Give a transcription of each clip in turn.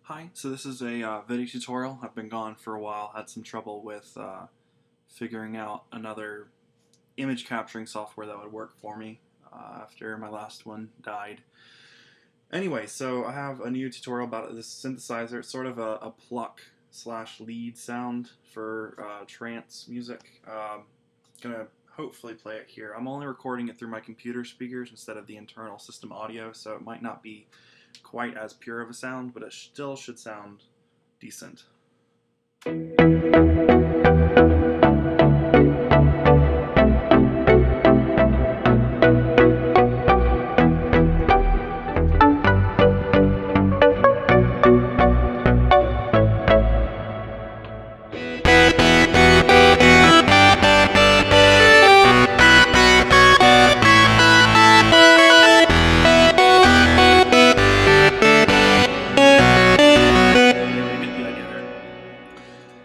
Hi, so this is a video tutorial. I've been gone for a while, had some trouble with figuring out another image capturing software that would work for me after my last one died. Anyway, so I have a new tutorial about this synthesizer. It's sort of a pluck slash lead sound for trance music. Gonna hopefully play it here. I'm only recording it through my computer speakers instead of the internal system audio, so it might not be quite as pure of a sound, but it still should sound decent.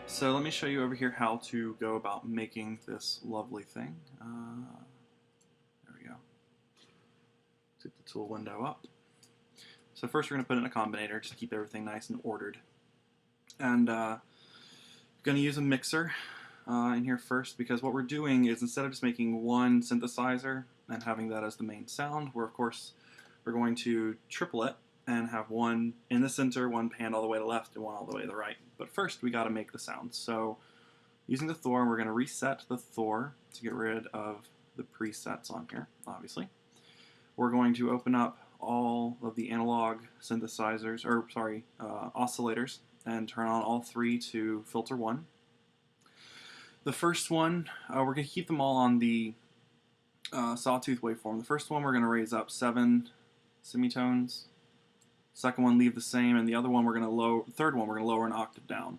So let me show you over here how to go about making this lovely thing. There we go. Take the tool window up. So first we're going to put in a combinator just to keep everything nice and ordered. And I'm going to use a mixer in here first, because what we're doing is, instead of just making one synthesizer and having that as the main sound, we're going to triple it and have one in the center, one panned all the way to the left, and one all the way to the right. But first we got to make the sound. So using the Thor, we're going to reset the Thor to get rid of the presets on here, obviously. We're going to open up all of the analog synthesizers, or sorry, oscillators, and turn on all three to filter 1. The first one, we're going to keep them all on the sawtooth waveform. The first one we're going to raise up 7 semitones. Second one leave the same, and the other one we're going to lower. Third one we're going to lower an octave down,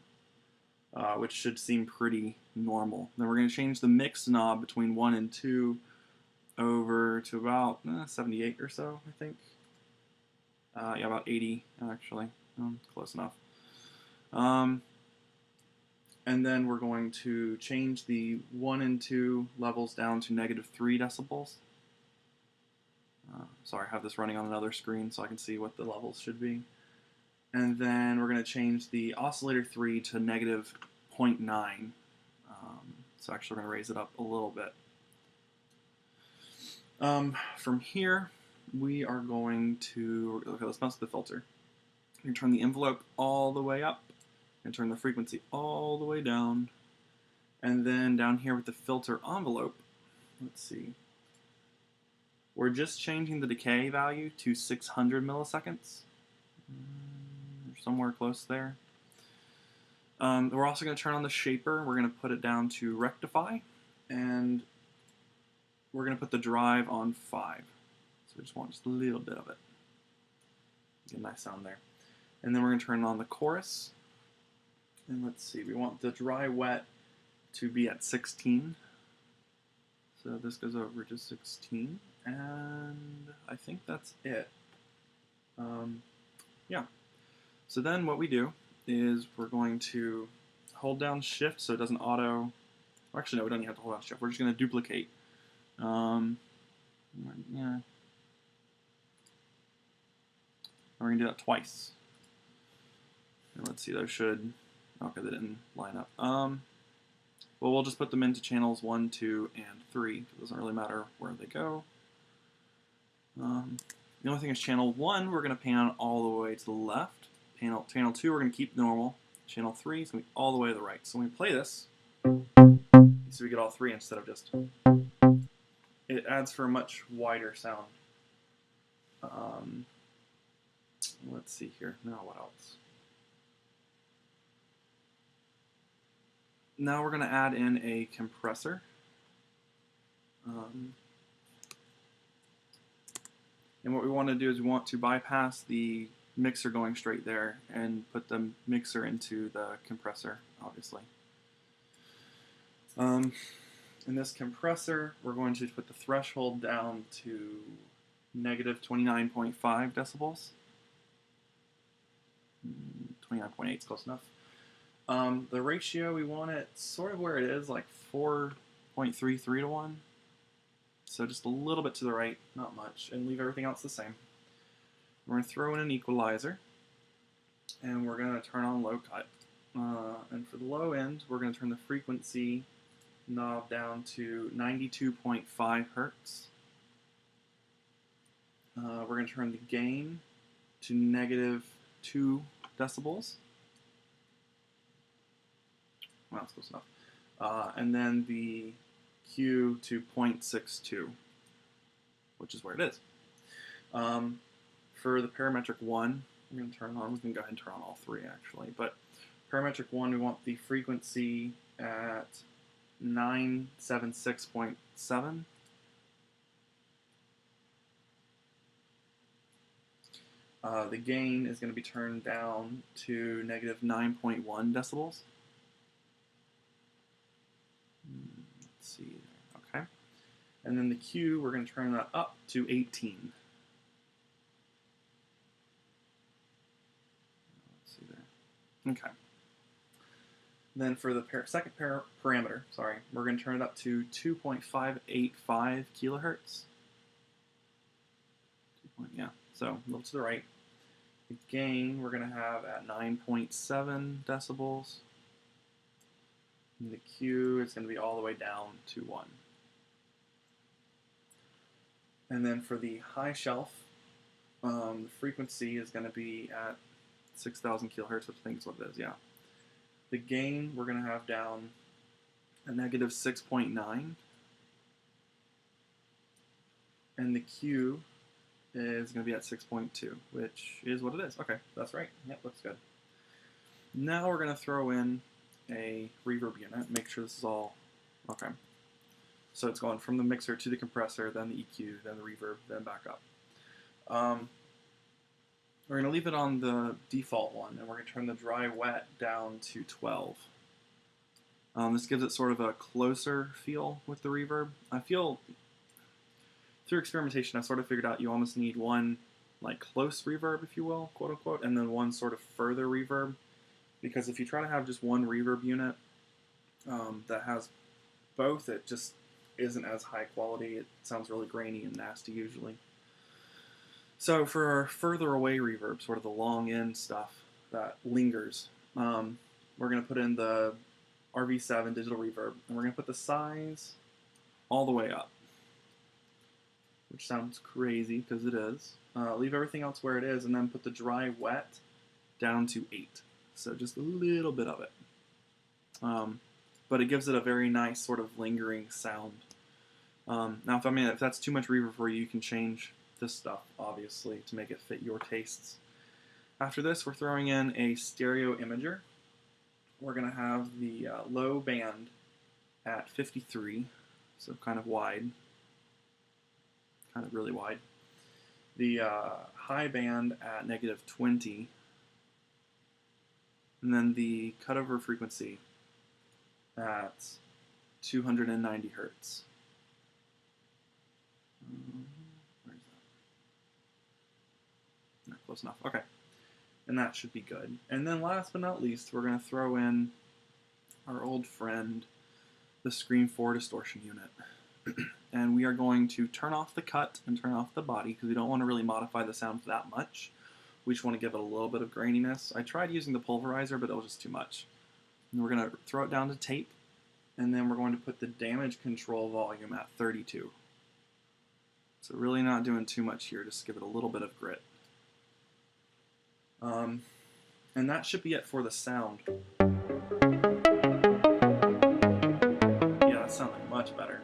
which should seem pretty normal. Then we're going to change the mix knob between 1 and 2 over to about 78 or so, I think. Yeah, about 80 actually. Close enough. And then we're going to change the 1 and 2 levels down to -3 decibels. Sorry, I have this running on another screen so I can see what the levels should be. And then we're going to change the oscillator 3 to -0.9. So actually we're going to raise it up a little bit. From here, we are going to, okay, let's mess with the filter. We're going to turn the envelope all the way up and turn the frequency all the way down. And then down here with the filter envelope, let's see, we're just changing the decay value to 600 milliseconds. Somewhere close there. We're also going to turn on the shaper. We're going to put it down to rectify, and we're going to put the drive on 5. So we just want just a little bit of it. Get a nice sound there. And then we're going to turn on the chorus. And let's see, we want the dry wet to be at 16. So this goes over to 16. And I think that's it. Yeah. So then what we do is we're going to hold down Shift so it doesn't auto. Actually, no, we don't even have to hold down Shift. We're just going to duplicate. Yeah. And we're going to do that twice. And let's see, those should. Okay, they didn't line up. Well, we'll just put them into channels 1, 2, and 3. It doesn't really matter where they go. The only thing is channel 1, we're going to pan all the way to the left. Channel 2, we're going to keep normal. Channel 3 is going to be all the way to the right. So when we play this, so we get all 3 instead of just. It adds for a much wider sound. Let's see here. Now what else? Now we're going to add in a compressor. And what we want to do is we want to bypass the mixer going straight there and put the mixer into the compressor, obviously. In this compressor, we're going to put the threshold down to -29.5 decibels. 29.8 is close enough. The ratio, we want it sort of where it is, like 4.33 to 1. So just a little bit to the right, not much, and leave everything else the same. We're going to throw in an equalizer. and we're going to turn on low cut. And for the low end, we're going to turn the frequency knob down to 92.5 hertz. We're going to turn the gain to -2 decibels. Well, that's close enough. And then the Q to 0.62, which is where it is. For the parametric 1, we're going to turn on. We can go ahead and turn on all three, actually. But parametric 1, we want the frequency at 976.7. The gain is going to be turned down to -9.1 decibels. Let's see. Okay. And then the Q, we're going to turn that up to 18. Let's see there. Okay. Then for the second parameter, we're going to turn it up to 2.585 kilohertz. Yeah, so a little to the right. The gain we're going to have at 9.7 decibels. And the Q is going to be all the way down to 1. And then for the high shelf, the frequency is going to be at 6,000 kilohertz, which I think is what it is, yeah. The gain we're going to have down a -6.9. And the Q is going to be at 6.2, which is what it is. Okay, that's right. Yep, looks good. Now we're going to throw in a reverb unit, make sure this is all okay. So it's going from the mixer to the compressor, then the EQ, then the reverb, then back up. We're going to leave it on the default one, and we're going to turn the dry wet down to 12. This gives it sort of a closer feel with the reverb. I feel through experimentation, I sort of figured out you almost need one like close reverb, if you will, quote unquote, and then one sort of further reverb. Because if you try to have just one reverb unit that has both, it just isn't as high quality. It sounds really grainy and nasty usually. So for our further away reverb, sort of the long end stuff that lingers, we're going to put in the RV7 digital reverb, and we're going to put the size all the way up, which sounds crazy because it is. Leave everything else where it is, and then put the dry wet down to 8. So just a little bit of it. But it gives it a very nice sort of lingering sound. Now, if that's too much reverb for you, you can change this stuff, obviously, to make it fit your tastes. After this, we're throwing in a stereo imager. We're going to have the low band at 53, so kind of wide. Kind of really wide. The high band at -20, and then the cutover frequency at 290 hertz. Where is that? Not close enough. Okay, and that should be good. And then last but not least, we're going to throw in our old friend, the Scream 4 distortion unit. And we are going to turn off the cut and turn off the body because we don't want to really modify the sound that much. We just want to give it a little bit of graininess. I tried using the pulverizer, but it was just too much. And we're going to throw it down to tape, and then we're going to put the damage control volume at 32. So really not doing too much here, just give it a little bit of grit. And that should be it for the sound. Yeah, that's sounding much better.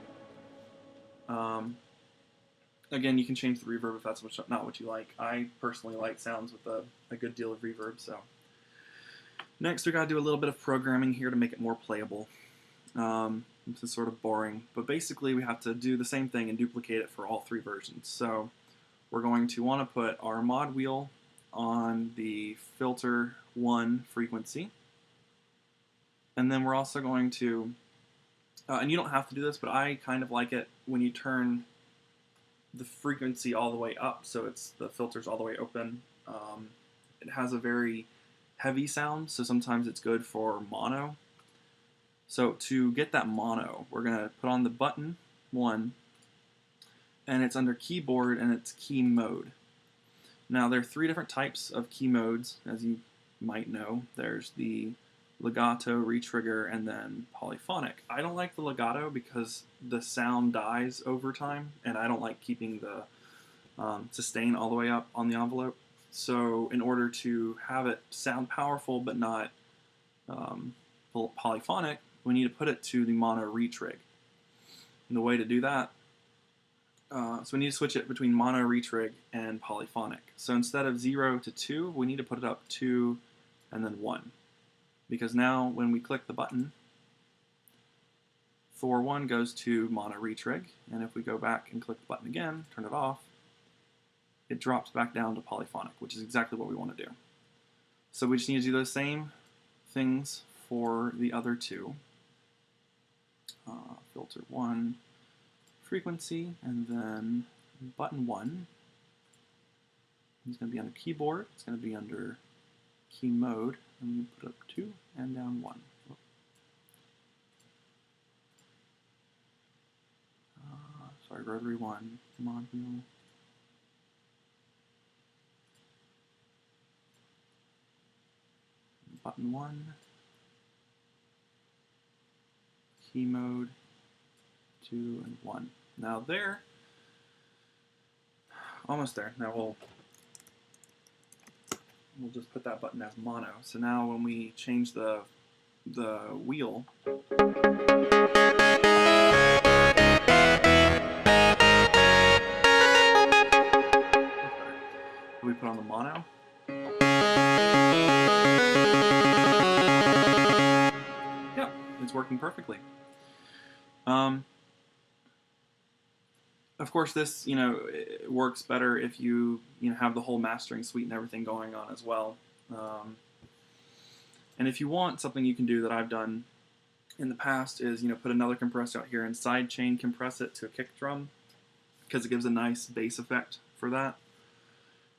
Again, you can change the reverb if that's not what you like. I personally like sounds with a good deal of reverb. So next, we got to do a little bit of programming here to make it more playable. This is sort of boring, but basically we have to do the same thing and duplicate it for all three versions. So we're going to want to put our mod wheel on the filter 1 frequency, and then we're also going to, and you don't have to do this, but I kind of like it when you turn the frequency all the way up, so it's the filter's all the way open. It has a very heavy sound, so sometimes it's good for mono. So to get that mono, we're going to put on the button 1, and it's under keyboard and it's key mode. Now there are 3 different types of key modes, as you might know, there's the legato, retrigger, and then polyphonic. I don't like the legato because the sound dies over time, and I don't like keeping the sustain all the way up on the envelope. So in order to have it sound powerful but not polyphonic, we need to put it to the mono retrig. And the way to do that, so we need to switch it between mono retrig and polyphonic. So instead of 0 to 2, we need to put it up 2 and then 1. Because now when we click the button, 4-1 goes to mono retrig, and if we go back and click the button again, turn it off, it drops back down to polyphonic, which is exactly what we want to do. So we just need to do those same things for the other two. Filter 1, frequency, and then button 1. It's going to be under keyboard. It's going to be under key mode. I'm going to put up 2 and down 1. Sorry, rotary 1, module. Button 1. Key mode 2 and 1. Now there, almost there. Now we'll just put that button as mono. So now when we change the wheel, we put on the mono. Yeah, it's working perfectly. Of course, this it works better if you have the whole mastering suite and everything going on as well. And if you want, something you can do that I've done in the past is put another compressor out here and sidechain compress it to a kick drum, because it gives a nice bass effect for that.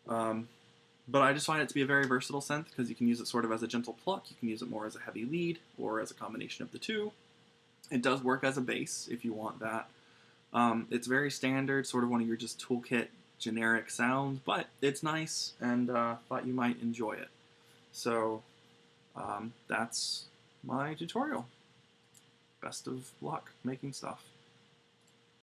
But I just find it to be a very versatile synth because you can use it sort of as a gentle pluck, you can use it more as a heavy lead, or as a combination of the two. It does work as a bass if you want that. It's very standard, sort of one of your just toolkit generic sounds, but it's nice, and thought you might enjoy it. So that's my tutorial. Best of luck making stuff.